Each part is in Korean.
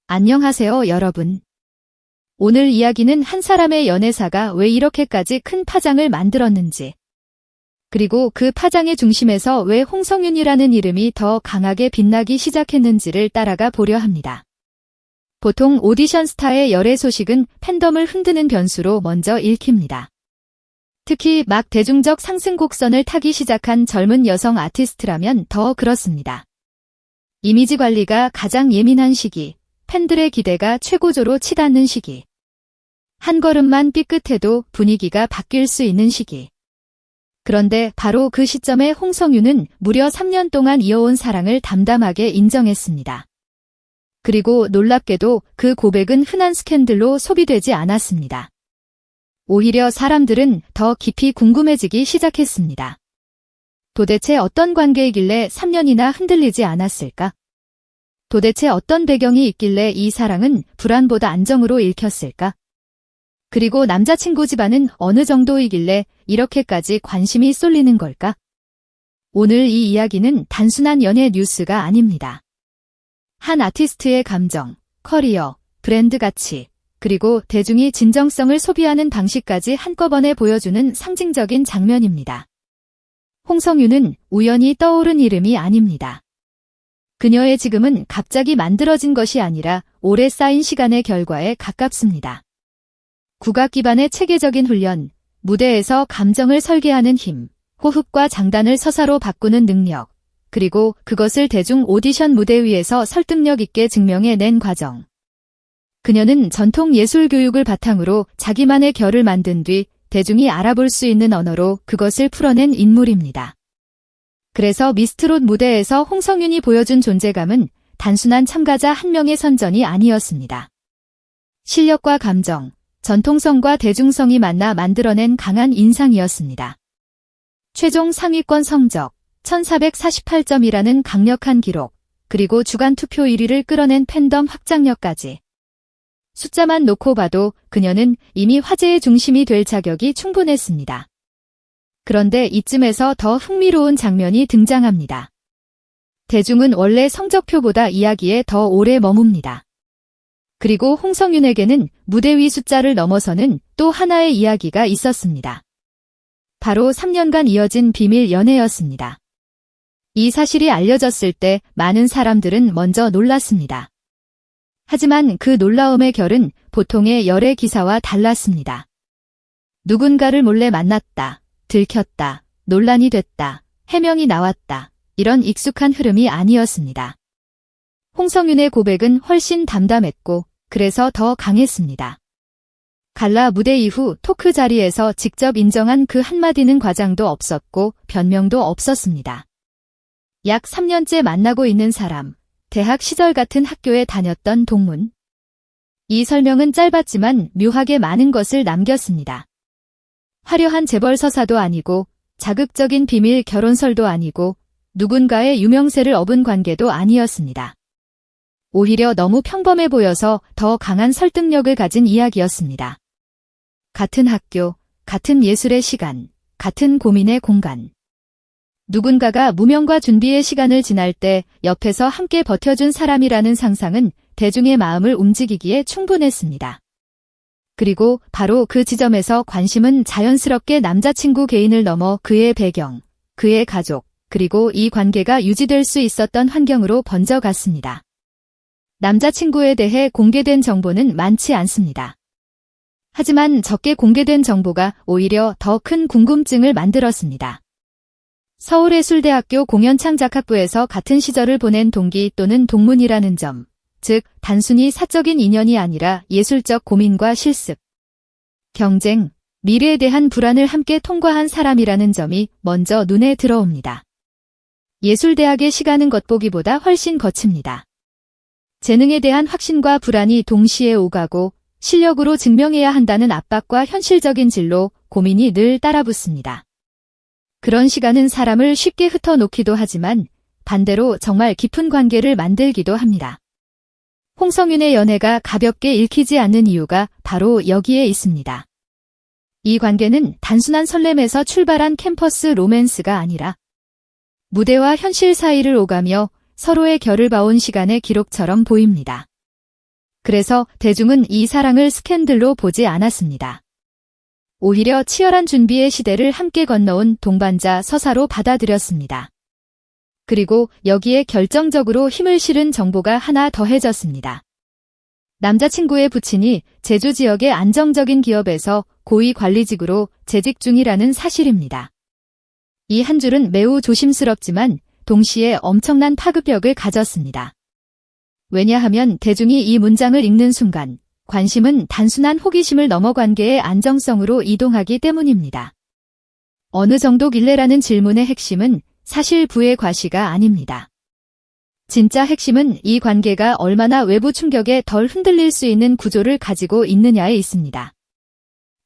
안녕하세요, 여러분. 오늘 이야기는 한 사람의 연애사가 왜 이렇게까지 큰 파장을 만들었는지, 그리고 그 파장의 중심에서 왜 홍성윤이라는 이름이 더 강하게 빛나기 시작했는지를 따라가 보려 합니다. 보통 오디션 스타의 열애 소식은 팬덤을 흔드는 변수로 먼저 읽힙니다. 특히 막 대중적 상승 곡선을 타기 시작한 젊은 여성 아티스트라면 더 그렇습니다. 이미지 관리가 가장 예민한 시기, 팬들의 기대가 최고조로 치닫는 시기, 한 걸음만 삐끗해도 분위기가 바뀔 수 있는 시기. 그런데 바로 그 시점에 홍성윤은 무려 3년 동안 이어온 사랑을 담담하게 인정했습니다. 그리고 놀랍게도 그 고백은 흔한 스캔들로 소비되지 않았습니다. 오히려 사람들은 더 깊이 궁금해지기 시작했습니다. 도대체 어떤 관계이길래 3년이나 흔들리지 않았을까? 도대체 어떤 배경이 있길래 이 사랑은 불안보다 안정으로 읽혔을까? 그리고 남자친구 집안은 어느 정도이길래 이렇게까지 관심이 쏠리는 걸까? 오늘 이 이야기는 단순한 연애 뉴스가 아닙니다. 한 아티스트의 감정, 커리어, 브랜드 가치, 그리고 대중이 진정성을 소비하는 방식까지 한꺼번에 보여주는 상징적인 장면입니다. 홍성윤은 우연히 떠오른 이름이 아닙니다. 그녀의 지금은 갑자기 만들어진 것이 아니라 오래 쌓인 시간의 결과에 가깝습니다. 국악 기반의 체계적인 훈련, 무대에서 감정을 설계하는 힘, 호흡과 장단을 서사로 바꾸는 능력, 그리고 그것을 대중 오디션 무대 위에서 설득력 있게 증명해낸 과정. 그녀는 전통 예술 교육을 바탕으로 자기만의 결을 만든 뒤 대중이 알아볼 수 있는 언어로 그것을 풀어낸 인물입니다. 그래서 미스트롯 무대에서 홍성윤이 보여준 존재감은 단순한 참가자 한 명의 선전이 아니었습니다. 실력과 감정, 전통성과 대중성이 만나 만들어낸 강한 인상이었습니다. 최종 상위권 성적 1448점이라는 강력한 기록, 그리고 주간 투표 1위를 끌어낸 팬덤 확장력까지. 숫자만 놓고 봐도 그녀는 이미 화제의 중심이 될 자격이 충분했습니다. 그런데 이쯤에서 더 흥미로운 장면이 등장합니다. 대중은 원래 성적표보다 이야기에 더 오래 머뭅니다. 그리고 홍성윤에게는 무대 위 숫자를 넘어서는 또 하나의 이야기가 있었습니다. 바로 3년간 이어진 비밀 연애였습니다. 이 사실이 알려졌을 때 많은 사람들은 먼저 놀랐습니다. 하지만 그 놀라움의 결은 보통의 열애 기사와 달랐습니다. 누군가를 몰래 만났다, 들켰다, 논란이 됐다, 해명이 나왔다, 이런 익숙한 흐름이 아니었습니다. 홍성윤의 고백은 훨씬 담담했고 그래서 더 강했습니다. 갈라 무대 이후 토크 자리에서 직접 인정한 그 한마디는 과장도 없었고 변명도 없었습니다. 약 3년째 만나고 있는 사람, 대학 시절 같은 학교에 다녔던 동문. 이 설명은 짧았지만 묘하게 많은 것을 남겼습니다. 화려한 재벌 서사도 아니고 자극적인 비밀 결혼설도 아니고 누군가의 유명세를 업은 관계도 아니었습니다. 오히려 너무 평범해 보여서 더 강한 설득력을 가진 이야기였습니다. 같은 학교, 같은 예술의 시간, 같은 고민의 공간. 누군가가 무명과 준비의 시간을 지날 때 옆에서 함께 버텨준 사람이라는 상상은 대중의 마음을 움직이기에 충분했습니다. 그리고 바로 그 지점에서 관심은 자연스럽게 남자친구 개인을 넘어 그의 배경, 그의 가족, 그리고 이 관계가 유지될 수 있었던 환경으로 번져갔습니다. 남자친구에 대해 공개된 정보는 많지 않습니다. 하지만 적게 공개된 정보가 오히려 더 큰 궁금증을 만들었습니다. 서울예술대학교 공연창작학부에서 같은 시절을 보낸 동기 또는 동문이라는 점, 즉 단순히 사적인 인연이 아니라 예술적 고민과 실습, 경쟁, 미래에 대한 불안을 함께 통과한 사람이라는 점이 먼저 눈에 들어옵니다. 예술대학의 시간은 겉보기보다 훨씬 거칩니다. 재능에 대한 확신과 불안이 동시에 오가고 실력으로 증명해야 한다는 압박과 현실적인 진로, 고민이 늘 따라붙습니다. 그런 시간은 사람을 쉽게 흩어놓기도 하지만 반대로 정말 깊은 관계를 만들기도 합니다. 홍성윤의 연애가 가볍게 읽히지 않는 이유가 바로 여기에 있습니다. 이 관계는 단순한 설렘에서 출발한 캠퍼스 로맨스가 아니라 무대와 현실 사이를 오가며 서로의 결을 봐온 시간의 기록처럼 보입니다. 그래서 대중은 이 사랑을 스캔들로 보지 않았습니다. 오히려 치열한 준비의 시대를 함께 건너온 동반자 서사로 받아들였습니다. 그리고 여기에 결정적으로 힘을 실은 정보가 하나 더해졌습니다. 남자친구의 부친이 제주 지역의 안정적인 기업에서 고위 관리직으로 재직 중이라는 사실입니다. 이 한 줄은 매우 조심스럽지만 동시에 엄청난 파급력을 가졌습니다. 왜냐하면 대중이 이 문장을 읽는 순간 관심은 단순한 호기심을 넘어 관계의 안정성으로 이동하기 때문입니다. 어느 정도길래라는 질문의 핵심은 사실 부의 과시가 아닙니다. 진짜 핵심은 이 관계가 얼마나 외부 충격에 덜 흔들릴 수 있는 구조를 가지고 있느냐에 있습니다.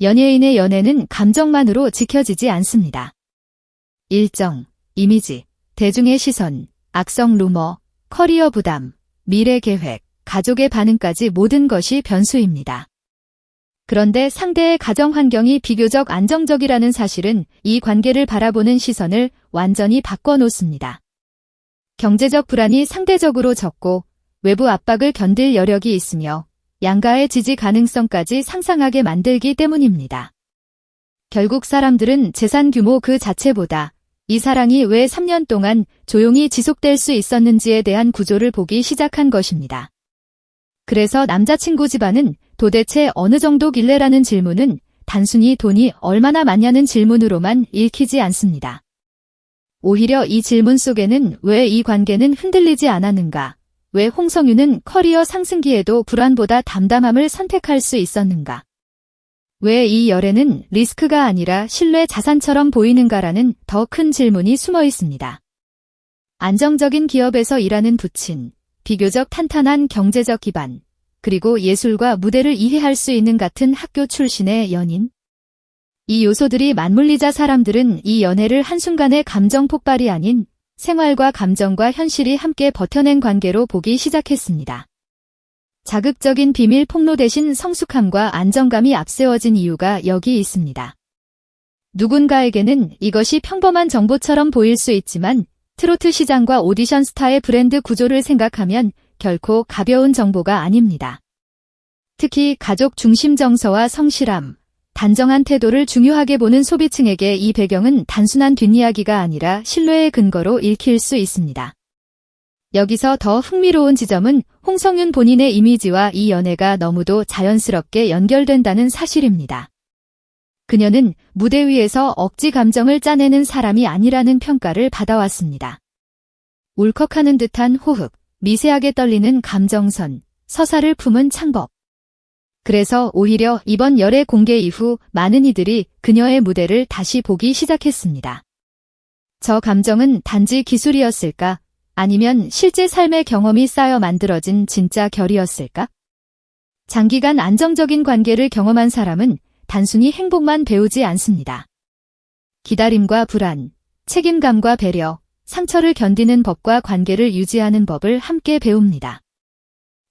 연예인의 연애는 감정만으로 지켜지지 않습니다. 일정, 이미지, 대중의 시선, 악성 루머, 커리어 부담, 미래 계획, 가족의 반응까지 모든 것이 변수입니다. 그런데 상대의 가정 환경이 비교적 안정적이라는 사실은 이 관계를 바라보는 시선을 완전히 바꿔놓습니다. 경제적 불안이 상대적으로 적고 외부 압박을 견딜 여력이 있으며 양가의 지지 가능성까지 상상하게 만들기 때문입니다. 결국 사람들은 재산 규모 그 자체보다 이 사랑이 왜 3년 동안 조용히 지속될 수 있었는지에 대한 구조를 보기 시작한 것입니다. 그래서 남자친구 집안은 도대체 어느 정도길래라는 질문은 단순히 돈이 얼마나 많냐는 질문으로만 읽히지 않습니다. 오히려 이 질문 속에는 왜 이 관계는 흔들리지 않았는가? 왜 홍성윤은 커리어 상승기에도 불안보다 담담함을 선택할 수 있었는가? 왜 이 열애는 리스크가 아니라 신뢰 자산처럼 보이는가라는 더 큰 질문이 숨어 있습니다. 안정적인 기업에서 일하는 부친, 비교적 탄탄한 경제적 기반, 그리고 예술과 무대를 이해할 수 있는 같은 학교 출신의 연인. 이 요소들이 맞물리자 사람들은 이 연애를 한순간의 감정 폭발이 아닌 생활과 감정과 현실이 함께 버텨낸 관계로 보기 시작했습니다. 자극적인 비밀 폭로 대신 성숙함과 안정감이 앞세워진 이유가 여기 있습니다. 누군가에게는 이것이 평범한 정보처럼 보일 수 있지만 트로트 시장과 오디션 스타의 브랜드 구조를 생각하면 결코 가벼운 정보가 아닙니다. 특히 가족 중심 정서와 성실함, 단정한 태도를 중요하게 보는 소비층에게 이 배경은 단순한 뒷이야기가 아니라 신뢰의 근거로 읽힐 수 있습니다. 여기서 더 흥미로운 지점은 홍성윤 본인의 이미지와 이 연애가 너무도 자연스럽게 연결된다는 사실입니다. 그녀는 무대 위에서 억지 감정을 짜내는 사람이 아니라는 평가를 받아왔습니다. 울컥하는 듯한 호흡, 미세하게 떨리는 감정선, 서사를 품은 창법. 그래서 오히려 이번 열애 공개 이후 많은 이들이 그녀의 무대를 다시 보기 시작했습니다. 저 감정은 단지 기술이었을까? 아니면 실제 삶의 경험이 쌓여 만들어진 진짜 결이었을까? 장기간 안정적인 관계를 경험한 사람은 단순히 행복만 배우지 않습니다. 기다림과 불안, 책임감과 배려, 상처를 견디는 법과 관계를 유지하는 법을 함께 배웁니다.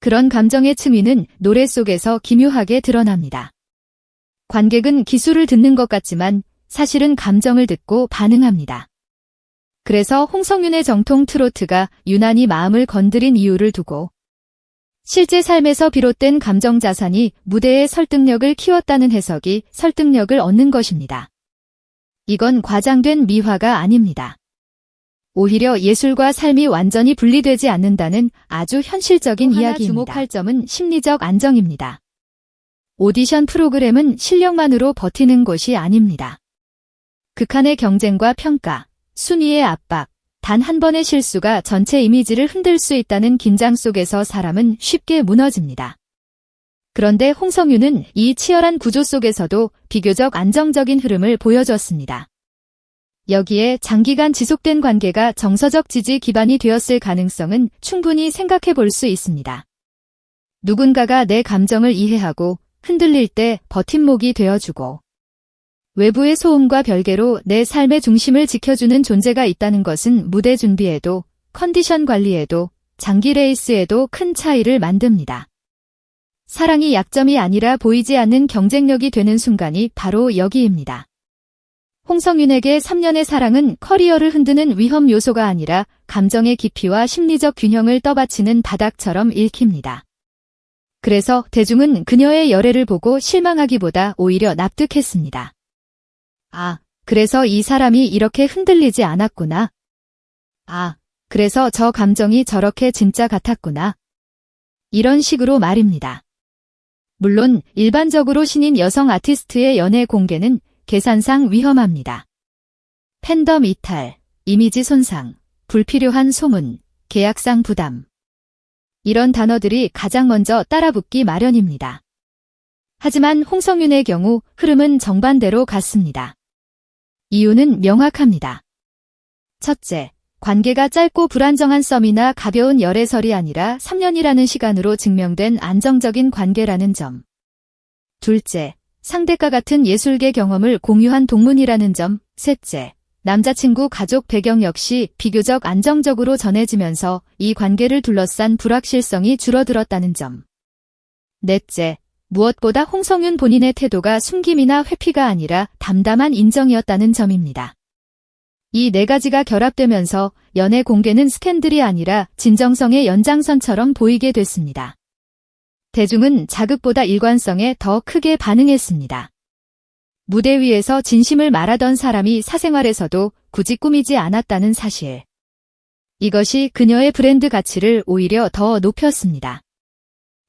그런 감정의 층위는 노래 속에서 기묘하게 드러납니다. 관객은 기술을 듣는 것 같지만 사실은 감정을 듣고 반응합니다. 그래서 홍성윤의 정통 트로트가 유난히 마음을 건드린 이유를 두고 실제 삶에서 비롯된 감정 자산이 무대의 설득력을 키웠다는 해석이 설득력을 얻는 것입니다. 이건 과장된 미화가 아닙니다. 오히려 예술과 삶이 완전히 분리되지 않는다는 아주 현실적인 이야기입니다. 주목할 점은 심리적 안정입니다. 오디션 프로그램은 실력만으로 버티는 것이 아닙니다. 극한의 경쟁과 평가, 순위의 압박, 단 한 번의 실수가 전체 이미지를 흔들 수 있다는 긴장 속에서 사람은 쉽게 무너집니다. 그런데 홍성윤은 이 치열한 구조 속에서도 비교적 안정적인 흐름을 보여줬습니다. 여기에 장기간 지속된 관계가 정서적 지지 기반이 되었을 가능성은 충분히 생각해 볼 수 있습니다. 누군가가 내 감정을 이해하고 흔들릴 때 버팀목이 되어주고 외부의 소음과 별개로 내 삶의 중심을 지켜주는 존재가 있다는 것은 무대 준비에도 컨디션 관리에도 장기 레이스에도 큰 차이를 만듭니다. 사랑이 약점이 아니라 보이지 않는 경쟁력이 되는 순간이 바로 여기입니다. 홍성윤에게 3년의 사랑은 커리어를 흔드는 위험 요소가 아니라 감정의 깊이와 심리적 균형을 떠받치는 바닥처럼 읽힙니다. 그래서 대중은 그녀의 열애를 보고 실망하기보다 오히려 납득했습니다. 아, 그래서 이 사람이 이렇게 흔들리지 않았구나. 아, 그래서 저 감정이 저렇게 진짜 같았구나. 이런 식으로 말입니다. 물론 일반적으로 신인 여성 아티스트의 연애 공개는 계산상 위험합니다. 팬덤 이탈, 이미지 손상, 불필요한 소문, 계약상 부담. 이런 단어들이 가장 먼저 따라붙기 마련입니다. 하지만 홍성윤의 경우 흐름은 정반대로 갔습니다. 이유는 명확합니다. 첫째, 관계가 짧고 불안정한 썸이나 가벼운 열애설이 아니라 3년이라는 시간으로 증명된 안정적인 관계라는 점. 둘째, 상대과 같은 예술계 경험을 공유한 동문이라는 점. 셋째, 남자친구 가족 배경 역시 비교적 안정적으로 전해지면서 이 관계를 둘러싼 불확실성이 줄어들었다는 점. 넷째, 무엇보다 홍성윤 본인의 태도가 숨김이나 회피가 아니라 담담한 인정이었다는 점입니다. 이 네 가지가 결합되면서 연애 공개는 스캔들이 아니라 진정성의 연장선처럼 보이게 됐습니다. 대중은 자극보다 일관성에 더 크게 반응했습니다. 무대 위에서 진심을 말하던 사람이 사생활에서도 굳이 꾸미지 않았다는 사실. 이것이 그녀의 브랜드 가치를 오히려 더 높였습니다.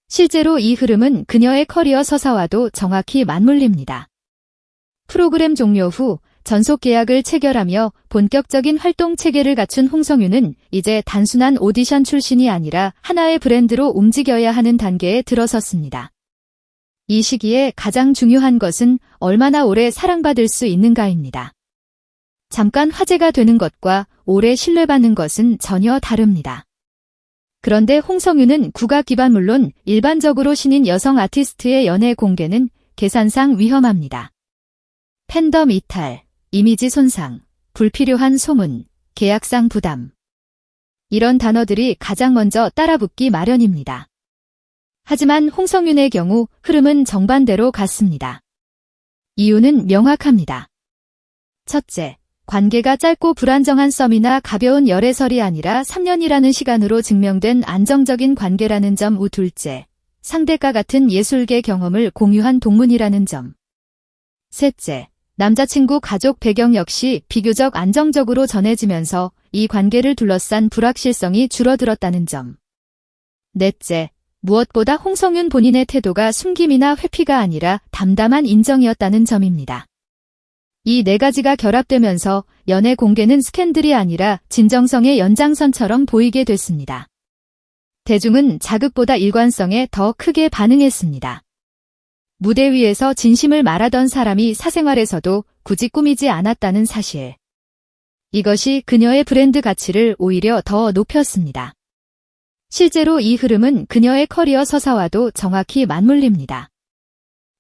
실제로 이 흐름은 그녀의 커리어 서사와도 정확히 맞물립니다. 프로그램 종료 후 전속 계약을 체결하며 본격적인 활동 체계를 갖춘 홍성윤은 이제 단순한 오디션 출신이 아니라 하나의 브랜드로 움직여야 하는 단계에 들어섰습니다. 이 시기에 가장 중요한 것은 얼마나 오래 사랑받을 수 있는가입니다. 잠깐 화제가 되는 것과 오래 신뢰받는 것은 전혀 다릅니다. 그런데 홍성윤은 국악 기반 물론 일반적으로 신인 여성 아티스트의 연애 공개는 계산상 위험합니다. 팬덤 이탈, 이미지 손상, 불필요한 소문, 계약상 부담. 이런 단어들이 가장 먼저 따라붙기 마련입니다. 하지만 홍성윤의 경우 흐름은 정반대로 갔습니다. 이유는 명확합니다. 첫째, 관계가 짧고 불안정한 썸이나 가벼운 열애설이 아니라 3년이라는 시간으로 증명된 안정적인 관계라는 점. 둘째, 상대과 같은 예술계 경험을 공유한 동문이라는 점. 셋째, 남자친구 가족 배경 역시 비교적 안정적으로 전해지면서 이 관계를 둘러싼 불확실성이 줄어들었다는 점. 넷째, 무엇보다 홍성윤 본인의 태도가 숨김이나 회피가 아니라 담담한 인정이었다는 점입니다. 이 네 가지가 결합되면서 연애 공개는 스캔들이 아니라 진정성의 연장선처럼 보이게 됐습니다. 대중은 자극보다 일관성에 더 크게 반응했습니다. 무대 위에서 진심을 말하던 사람이 사생활에서도 굳이 꾸미지 않았다는 사실. 이것이 그녀의 브랜드 가치를 오히려 더 높였습니다. 실제로 이 흐름은 그녀의 커리어 서사와도 정확히 맞물립니다.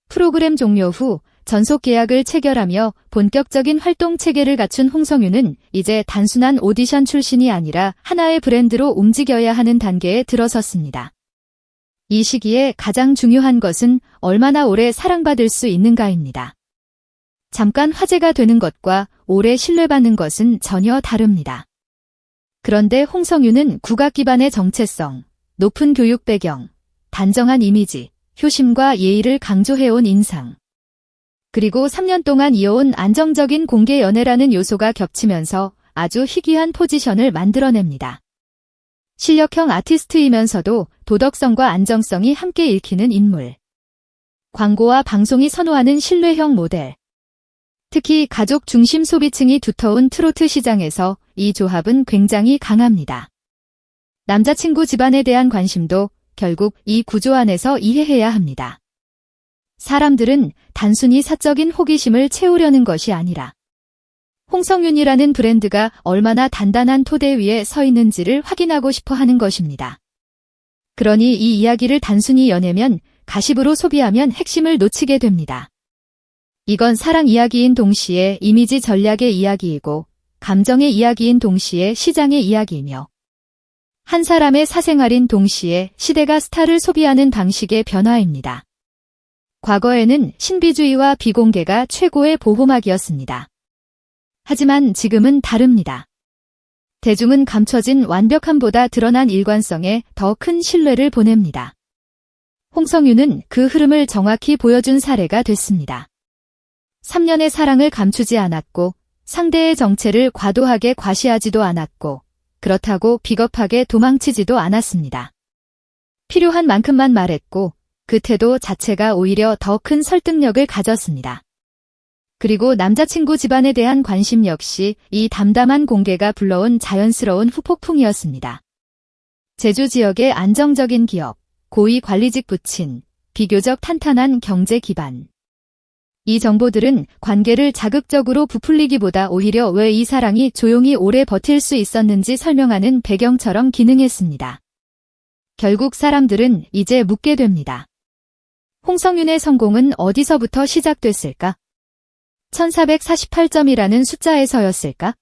프로그램 종료 후 전속 계약을 체결하며 본격적인 활동 체계를 갖춘 홍성윤은 이제 단순한 오디션 출신이 아니라 하나의 브랜드로 움직여야 하는 단계에 들어섰습니다. 이 시기에 가장 중요한 것은 얼마나 오래 사랑받을 수 있는가입니다. 잠깐 화제가 되는 것과 오래 신뢰받는 것은 전혀 다릅니다. 그런데 홍성윤은 국악 기반의 정체성, 높은 교육 배경, 단정한 이미지, 효심과 예의를 강조해온 인상, 그리고 3년 동안 이어온 안정적인 공개 연애라는 요소가 겹치면서 아주 희귀한 포지션을 만들어냅니다. 실력형 아티스트이면서도 도덕성과 안정성이 함께 읽히는 인물. 광고와 방송이 선호하는 신뢰형 모델. 특히 가족 중심 소비층이 두터운 트로트 시장에서 이 조합은 굉장히 강합니다. 남자친구 집안에 대한 관심도 결국 이 구조 안에서 이해해야 합니다. 사람들은 단순히 사적인 호기심을 채우려는 것이 아니라 홍성윤이라는 브랜드가 얼마나 단단한 토대 위에 서 있는지를 확인하고 싶어 하는 것입니다. 그러니 이 이야기를 단순히 연애면, 가십으로 소비하면 핵심을 놓치게 됩니다. 이건 사랑 이야기인 동시에 이미지 전략의 이야기이고 감정의 이야기인 동시에 시장의 이야기이며 한 사람의 사생활인 동시에 시대가 스타를 소비하는 방식의 변화입니다. 과거에는 신비주의와 비공개가 최고의 보호막이었습니다. 하지만 지금은 다릅니다. 대중은 감춰진 완벽함보다 드러난 일관성에 더 큰 신뢰를 보냅니다. 홍성윤은 그 흐름을 정확히 보여준 사례가 됐습니다. 3년의 사랑을 감추지 않았고 상대의 정체를 과도하게 과시하지도 않았고 그렇다고 비겁하게 도망치지도 않았습니다. 필요한 만큼만 말했고 그 태도 자체가 오히려 더 큰 설득력을 가졌습니다. 그리고 남자친구 집안에 대한 관심 역시 이 담담한 공개가 불러온 자연스러운 후폭풍이었습니다. 제주 지역의 안정적인 기업, 고위 관리직 부친, 비교적 탄탄한 경제 기반. 이 정보들은 관계를 자극적으로 부풀리기보다 오히려 왜 이 사랑이 조용히 오래 버틸 수 있었는지 설명하는 배경처럼 기능했습니다. 결국 사람들은 이제 묻게 됩니다. 홍성윤의 성공은 어디서부터 시작됐을까? 1448점이라는 숫자에서였을까?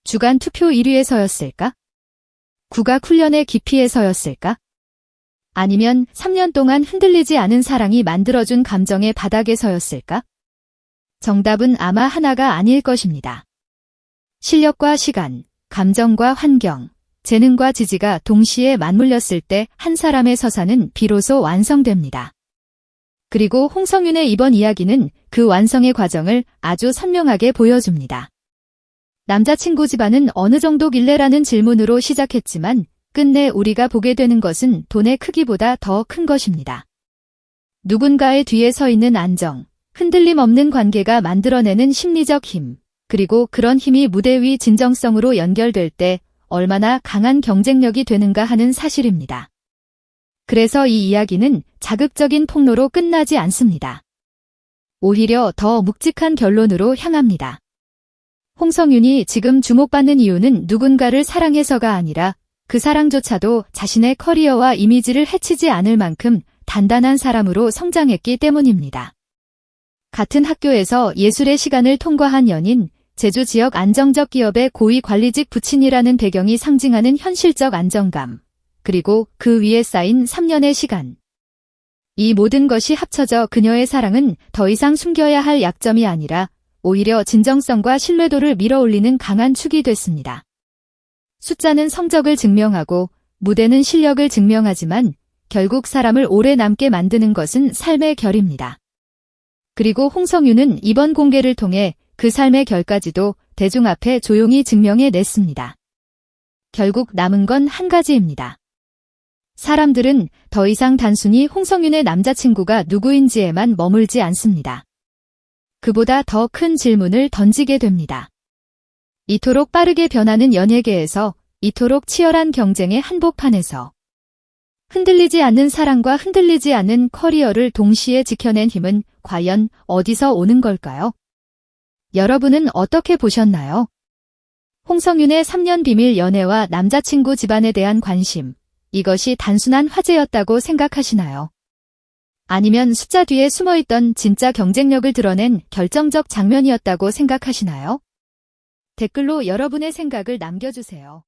주간 투표 1위에서였을까? 국악 훈련의 깊이에서였을까? 아니면 3년 동안 흔들리지 않은 사랑이 만들어준 감정의 바닥에서였을까? 정답은 아마 하나가 아닐 것입니다. 실력과 시간, 감정과 환경, 재능과 지지가 동시에 맞물렸을 때 한 사람의 서사는 비로소 완성됩니다. 그리고 홍성윤의 이번 이야기는 그 완성의 과정을 아주 선명하게 보여줍니다. 남자친구 집안은 어느 정도길래라는 질문으로 시작했지만 끝내 우리가 보게 되는 것은 돈의 크기보다 더 큰 것입니다. 누군가의 뒤에 서 있는 안정, 흔들림 없는 관계가 만들어내는 심리적 힘, 그리고 그런 힘이 무대 위 진정성으로 연결될 때 얼마나 강한 경쟁력이 되는가 하는 사실입니다. 그래서 이 이야기는 자극적인 폭로로 끝나지 않습니다. 오히려 더 묵직한 결론으로 향합니다. 홍성윤이 지금 주목받는 이유는 누군가를 사랑해서가 아니라 그 사랑조차도 자신의 커리어와 이미지를 해치지 않을 만큼 단단한 사람으로 성장했기 때문입니다. 같은 학교에서 예술의 시간을 통과한 연인, 제주 지역 안정적 기업의 고위 관리직 부친이라는 배경이 상징하는 현실적 안정감, 그리고 그 위에 쌓인 3년의 시간. 이 모든 것이 합쳐져 그녀의 사랑은 더 이상 숨겨야 할 약점이 아니라 오히려 진정성과 신뢰도를 밀어올리는 강한 축이 됐습니다. 숫자는 성적을 증명하고 무대는 실력을 증명하지만 결국 사람을 오래 남게 만드는 것은 삶의 결입니다. 그리고 홍성윤은 이번 공개를 통해 그 삶의 결까지도 대중 앞에 조용히 증명해냈습니다. 결국 남은 건 한 가지입니다. 사람들은 더 이상 단순히 홍성윤의 남자친구가 누구인지에만 머물지 않습니다. 그보다 더 큰 질문을 던지게 됩니다. 이토록 빠르게 변하는 연예계에서, 이토록 치열한 경쟁의 한복판에서 흔들리지 않는 사랑과 흔들리지 않는 커리어를 동시에 지켜낸 힘은 과연 어디서 오는 걸까요? 여러분은 어떻게 보셨나요? 홍성윤의 3년 비밀 연애와 남자친구 집안에 대한 관심, 이것이 단순한 화제였다고 생각하시나요? 아니면 숫자 뒤에 숨어있던 진짜 경쟁력을 드러낸 결정적 장면이었다고 생각하시나요? 댓글로 여러분의 생각을 남겨주세요.